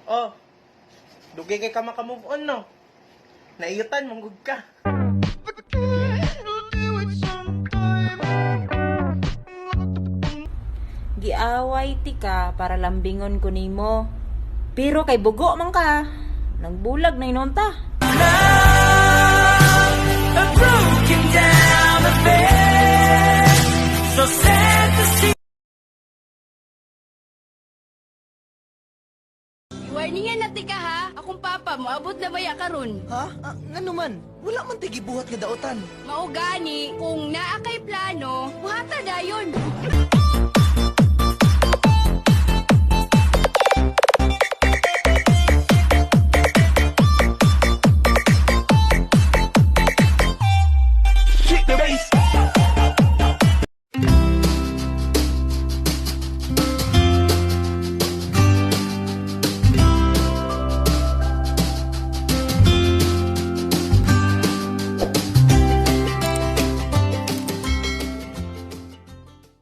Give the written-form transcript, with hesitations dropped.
Oh, dugay kay ka makamove on, no? Naiyutan, manggug ka. Giaway ti ka para lambingon ko nimo. Pero kay bugo man ka. Nagbulag na inunta. Warningan na tika ha. Akong papa, moabot na baya karon. Ha? Ngano man? Wala man tigibuhat nga daotan. Maugani, kung naa kay plano, buhata dayon.